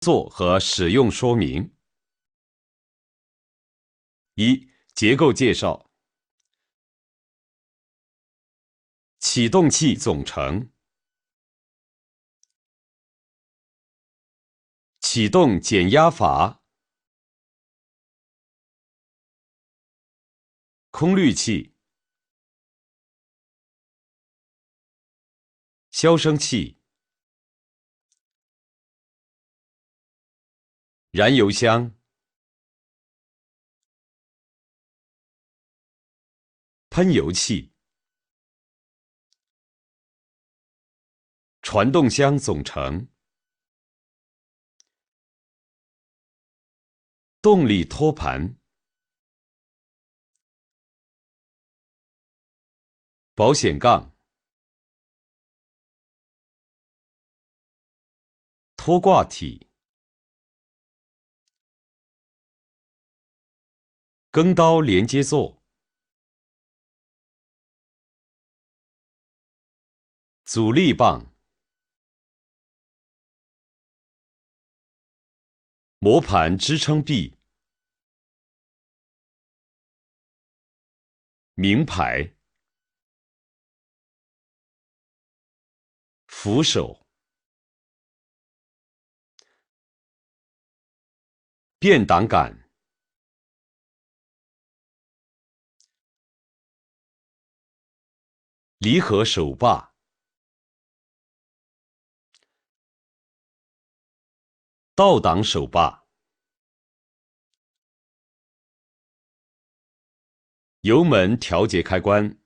作和使用说明。一、结构介绍。启动器总成。启动减压阀。空滤器。消声器。燃油箱。喷油器。传动箱总成。动力托盘。保险杠。拖挂体。更刀连接座。阻力棒。磨盘支撑臂。名牌。扶手。变挡杆。离合手把。倒档手把。油门调节开关。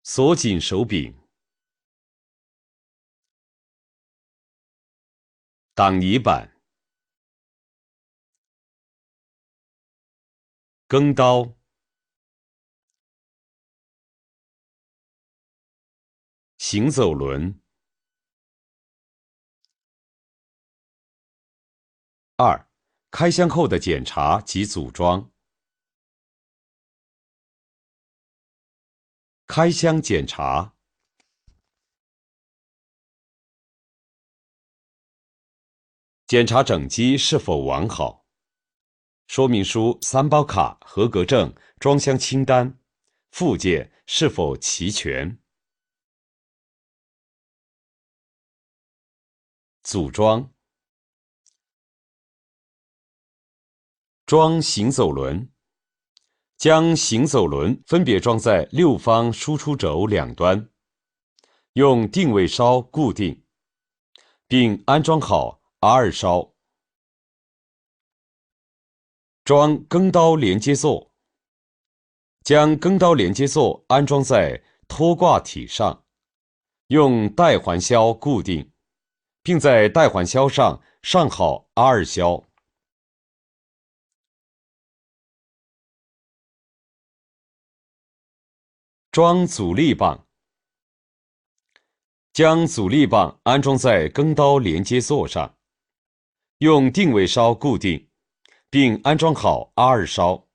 锁紧手柄。挡泥板。更刀。行走轮。二、开箱后的检查及组装。开箱检查。检查整机是否完好。说明书、3包卡、合格证、装箱清单、附件是否齐全。组装。装行走轮。将行走轮分别装在6方输出轴两端，用定位鞘固定，并安装好 R 鞘。装更刀连接座。将更刀连接座安装在拖挂体上，用带环销固定，并在带环销上上好 R 销。装阻力棒。将阻力棒安装在更刀连接座上，用定位鞘固定，并安装好 R 鞘。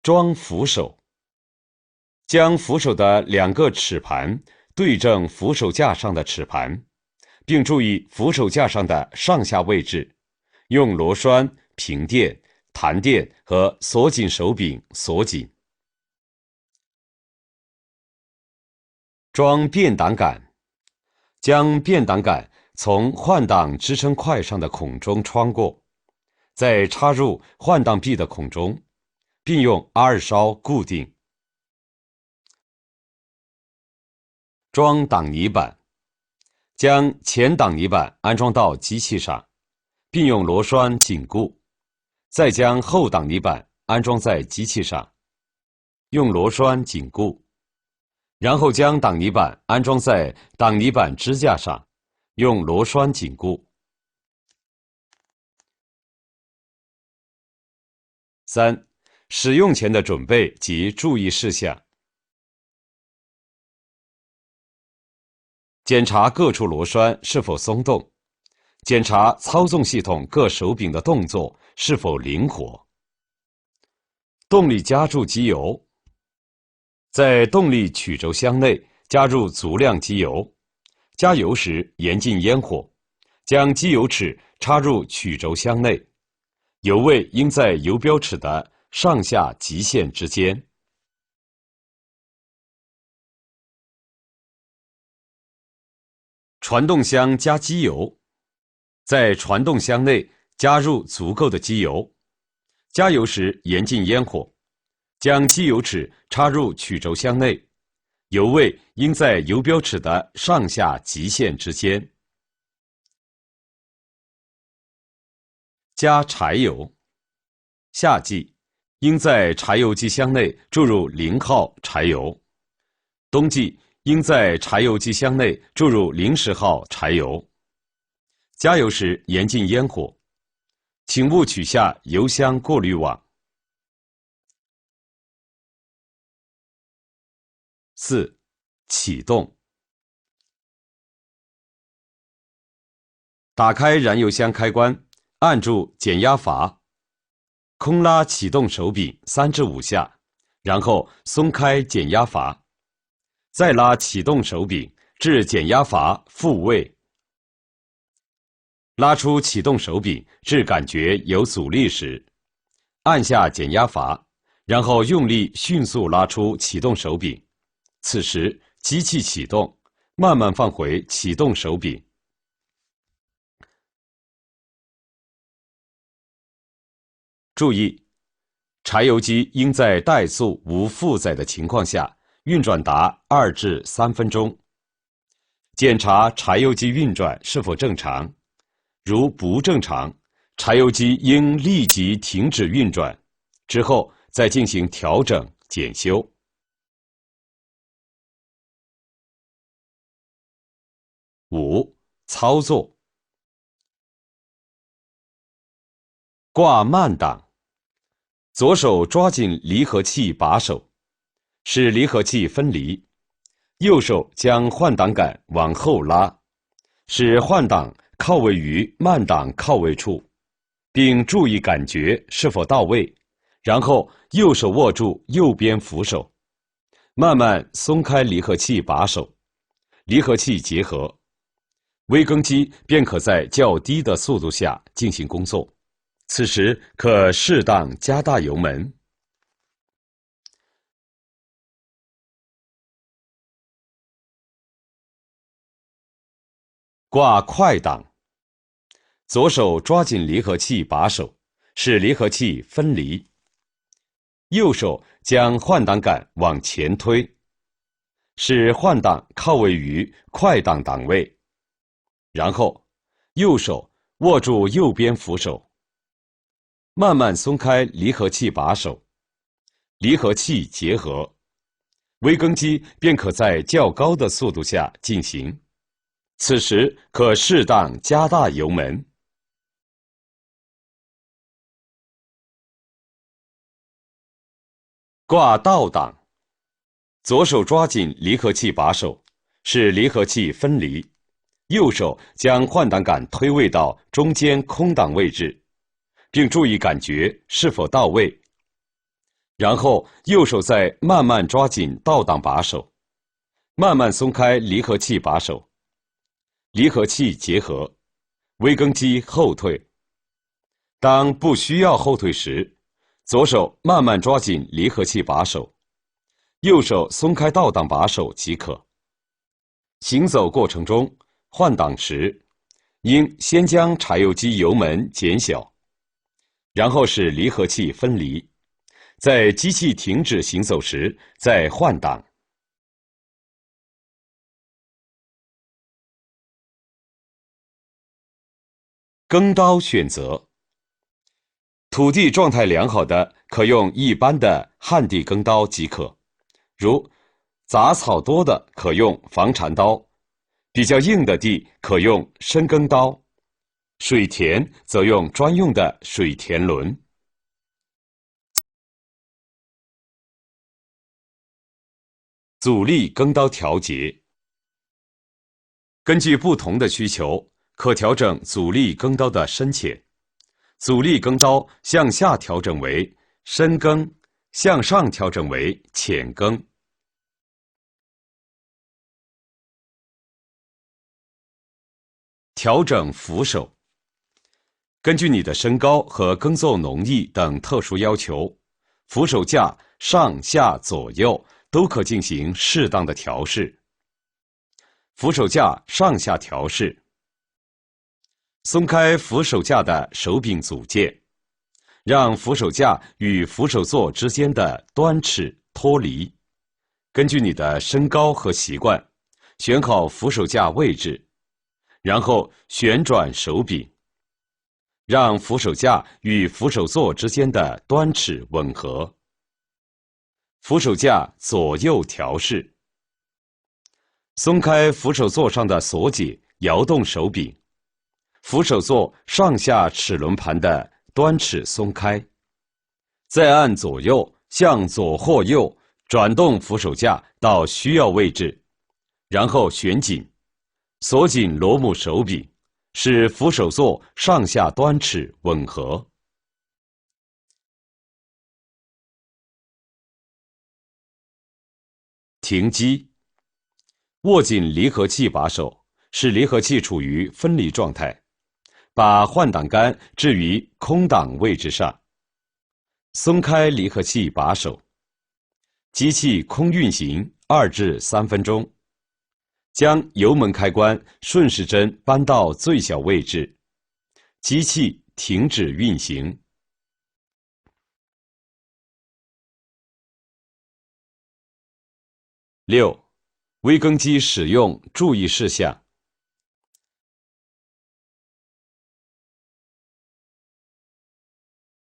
装扶手。将扶手的2个齿盘对正扶手架上的齿盘，并注意扶手架上的上下位置，用螺栓、平垫、弹垫和锁紧手柄锁紧。装变挡杆。将变挡杆从换挡支撑块上的孔中穿过，再插入换挡臂的孔中，并用 R 鞘固定。装挡泥板。将前挡泥板安装到机器上，并用螺栓紧固，再将后挡泥板安装在机器上，用螺栓紧固，然后将挡泥板安装在挡泥板支架上，用螺栓紧固。3、使用前的准备及注意事项。检查各处螺栓是否松动，检查操纵系统各手柄的动作是否灵活。动力加注机油。在动力曲轴箱内加入足量机油，加油时严禁烟火，将机油尺插入曲轴箱内，油位应在油标尺的上下极限之间。传动箱加机油，在传动箱内加入足够的机油，加油时严禁烟火，将机油尺插入曲轴箱内，油位应在油标尺的上下极限之间。加柴油，夏季应在柴油机箱内注入0号柴油，冬季应在柴油机箱内注入0号柴油。加油时严禁烟火，请勿取下油箱过滤网。4. 启动。打开燃油箱开关，按住减压阀，空拉启动手柄3至5下，然后松开减压阀，再拉启动手柄至减压阀复位。拉出启动手柄至感觉有阻力时，按下减压阀，然后用力迅速拉出启动手柄。此时机器启动，慢慢放回启动手柄。注意，柴油机应在怠速无负载的情况下运转达2至3分钟。检查柴油机运转是否正常，如不正常，柴油机应立即停止运转，之后再进行调整检修。5. 操作。挂慢档，左手抓紧离合器把手，使离合器分离，右手将换挡杆往后拉，使换挡靠位于慢档靠位处，并注意感觉是否到位，然后右手握住右边扶手，慢慢松开离合器把手，离合器结合，微更机便可在较低的速度下进行工作，此时可适当加大油门。挂快档，左手抓紧离合器把手，使离合器分离，右手将换挡杆往前推，使换挡靠位于快档档位，然后右手握住右边扶手，慢慢松开离合器把手，离合器结合，微更机便可在较高的速度下进行，此时可适当加大油门。挂倒档，左手抓紧离合器把手，使离合器分离，右手将换挡杆推位到中间空档位置，并注意感觉是否到位，然后右手再慢慢抓紧倒档把手，慢慢松开离合器把手，离合器结合，微更机后退。当不需要后退时，左手慢慢抓紧离合器把手，右手松开倒档把手即可。行走过程中，换挡时，应先将柴油机油门减小，然后使离合器分离，在机器停止行走时再换挡。耕刀选择，土地状态良好的可用一般的旱地耕刀即可，如杂草多的可用防蝉刀，比较硬的地可用深耕刀，水田则用专用的水田轮。阻力耕刀调节，根据不同的需求，可调整阻力耕刀的深浅。阻力耕刀向下调整为深耕，向上调整为浅耕。调整扶手。根据你的身高和耕作农艺等特殊要求，扶手架上下左右都可进行适当的调试。扶手架上下调试。松开扶手架的手柄组件，让扶手架与扶手座之间的端尺脱离。根据你的身高和习惯，选好扶手架位置，然后旋转手柄，让扶手架与扶手座之间的端尺吻合。扶手架左右调试。松开扶手座上的锁解，摇动手柄，扶手座上下齿轮盘的端尺松开，再按左右向左或右转动扶手架到需要位置，然后旋紧，锁紧螺母手柄，使扶手座上下端尺吻合。停机。握紧离合器把手，使离合器处于分离状态，把换挡杆置于空档位置上。松开离合器把手，机器空运行2至3分钟。将油门开关顺时针扳到最小位置，机器停止运行。6. 微耕机使用注意事项。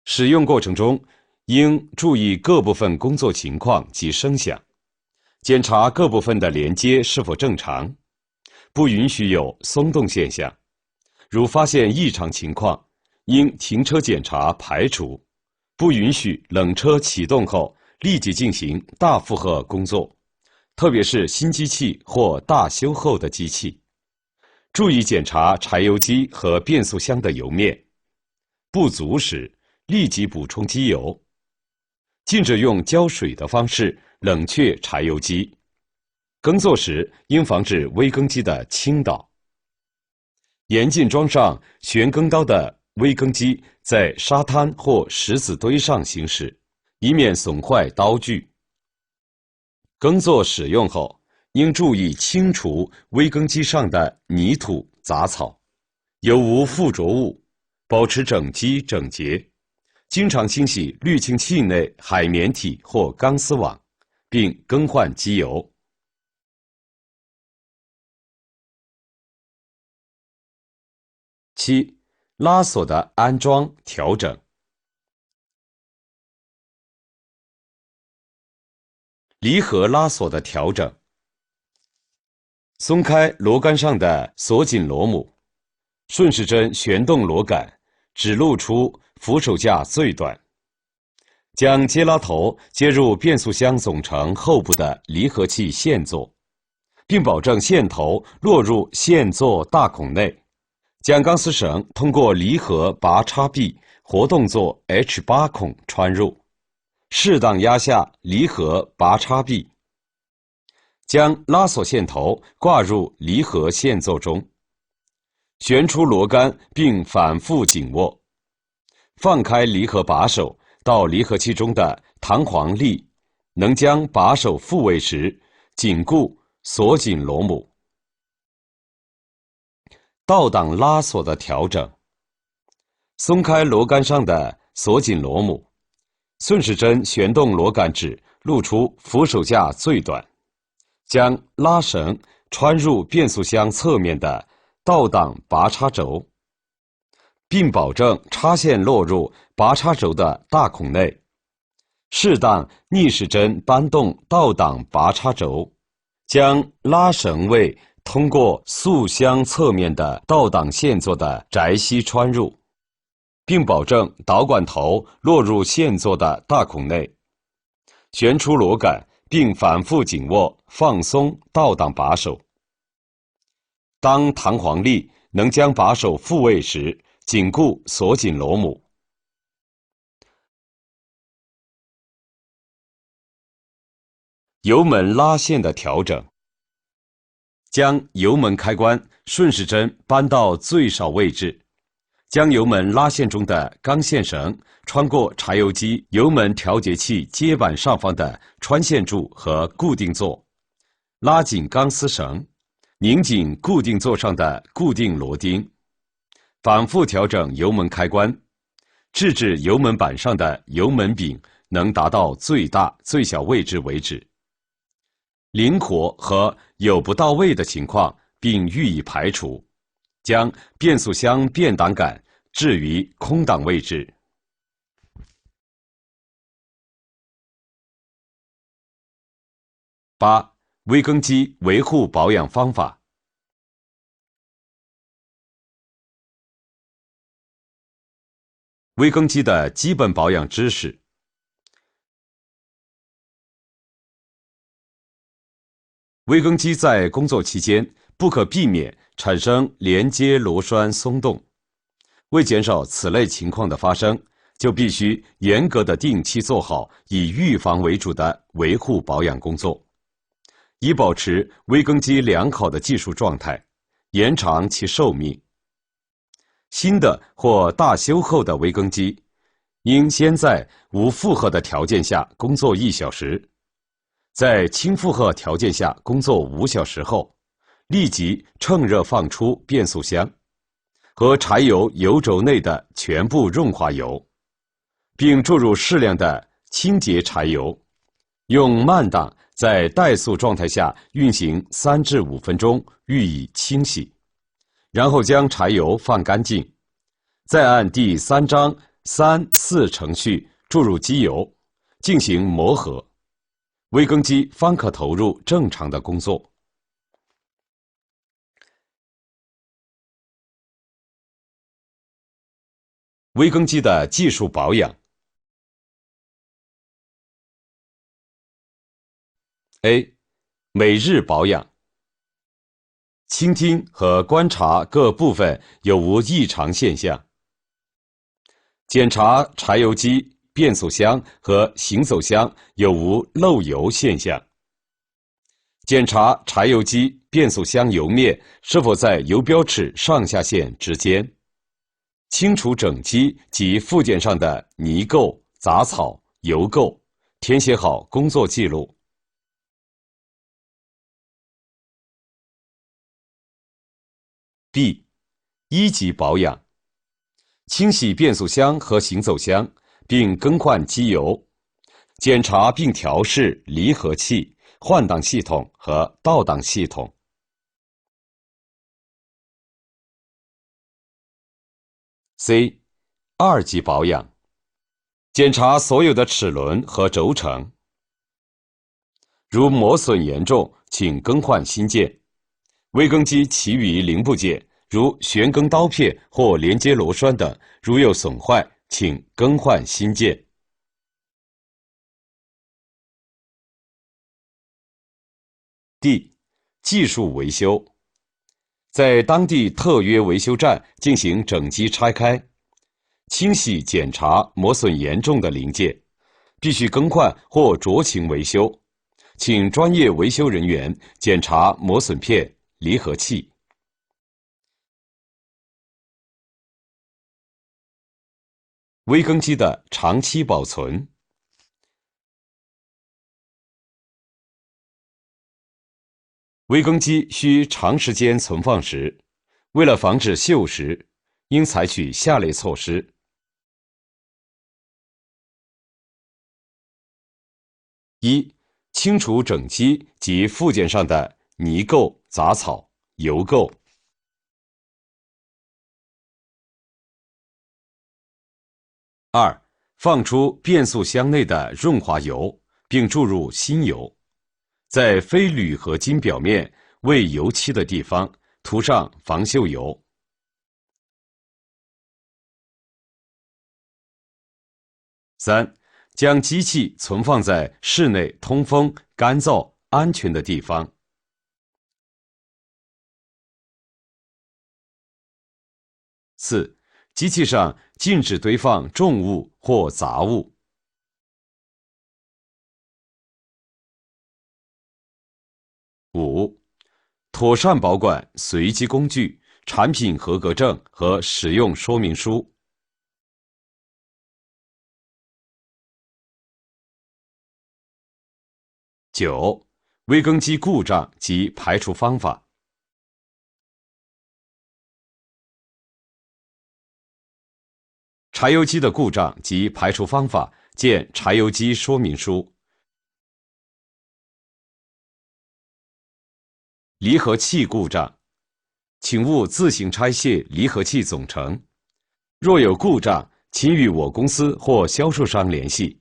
使用过程中，应注意各部分工作情况及声响，检查各部分的连接是否正常，不允许有松动现象。如发现异常情况，应停车检查排除，不允许冷车启动后立即进行大负荷工作，特别是新机器或大修后的机器。注意检查柴油机和变速箱的油面，不足时立即补充机油。禁止用浇水的方式冷却柴油机。耕作时应防止微耕机的倾倒。严禁装上旋耕刀的微耕机在沙滩或石子堆上行驶，以免损坏刀具。耕作使用后，应注意清除微耕机上的泥土、杂草，有无附着物，保持整机整洁。经常清洗滤清器内海绵体或钢丝网，并更换机油。7. 拉锁的安装调整。离合拉锁的调整。松开螺杆上的锁紧螺母，顺时针旋动螺杆，只露出扶手架最短。将接拉头接入变速箱总成后部的离合器线座，并保证线头落入线座大孔内。将钢丝绳通过离合拔插臂活动座 H8 孔穿入，适当压下离合拔插臂。将拉锁线头挂入离合线座中，旋出螺杆并反复紧握。放开离合把手到离合器中的弹簧力能将把手复位时，紧固锁紧螺母。倒档拉锁的调整。松开螺杆上的锁紧螺母，顺时针旋动螺杆指露出扶手架最短。将拉绳穿入变速箱侧面的倒档拔插轴，并保证插线落入拔插轴的大孔内。适当逆时针扳动倒档拔插轴，将拉绳位通过速箱侧面的倒档线座的窄隙穿入，并保证导管头落入线座的大孔内。旋出螺杆并反复紧握放松倒档把手。当弹簧力能将把手复位时，紧固锁紧螺母。油门拉线的调整。将油门开关顺时针扳到最少位置，将油门拉线中的钢线绳穿过柴油机油门调节器接板上方的穿线柱和固定座，拉紧钢丝绳，拧紧固定座上的固定螺钉，反复调整油门开关，直至油门板上的油门柄能达到最大最小位置为止。灵活和有不到位的情况并予以排除，将变速箱变档杆置于空档位置。8. 微耕机维护保养方法。微耕机的基本保养知识。微耕机在工作期间不可避免产生连接螺栓松动，为减少此类情况的发生，就必须严格的定期做好以预防为主的维护保养工作，以保持微耕机良好的技术状态，延长其寿命。新的或大修后的微耕机，应先在无负荷的条件下工作1小时，在轻负荷条件下工作5小时后，立即趁热放出变速箱和柴油油轴内的全部润滑油，并注入适量的清洁柴油，用慢档在怠速状态下运行3至5分钟予以清洗，然后将柴油放干净，再按第3章3、4程序注入机油，进行磨合，微耕机方可投入正常的工作。微耕机的技术保养。A. 每日保养。倾听和观察各部分有无异常现象，检查柴油机、变速箱和行走箱有无漏油现象，检查柴油机、变速箱油面是否在油标尺上下限之间，清除整机及附件上的泥垢、杂草、油垢，填写好工作记录。B. 1级保养，清洗变速箱和行走箱，并更换机油，检查并调试离合器、换挡系统和倒档系统。C. 2级保养，检查所有的齿轮和轴承，如磨损严重，请更换新件。微耕机其余零部件，如旋耕刀片或连接螺栓等，如有损坏，请更换新件。D. 技术维修，在当地特约维修站进行整机拆开，清洗检查磨损严重的零件，必须更换或酌情维修，请专业维修人员检查磨损片、离合器。微耕机的长期保存。微耕机需长时间存放时，为了防止锈蚀，应采取下列措施。1. 清除整机及附件上的泥垢、杂草、油垢。2. 放出变速箱内的润滑油，并注入新油，在非铝合金表面未油漆的地方涂上防锈油。3. 将机器存放在室内通风、干燥、安全的地方。4. 机器上禁止堆放重物或杂物。5. 妥善保管随机工具、产品合格证和使用说明书。9、微耕机故障及排除方法。柴油机的故障及排除方法，见柴油机说明书。离合器故障，请勿自行拆卸离合器总成。若有故障，请与我公司或销售商联系。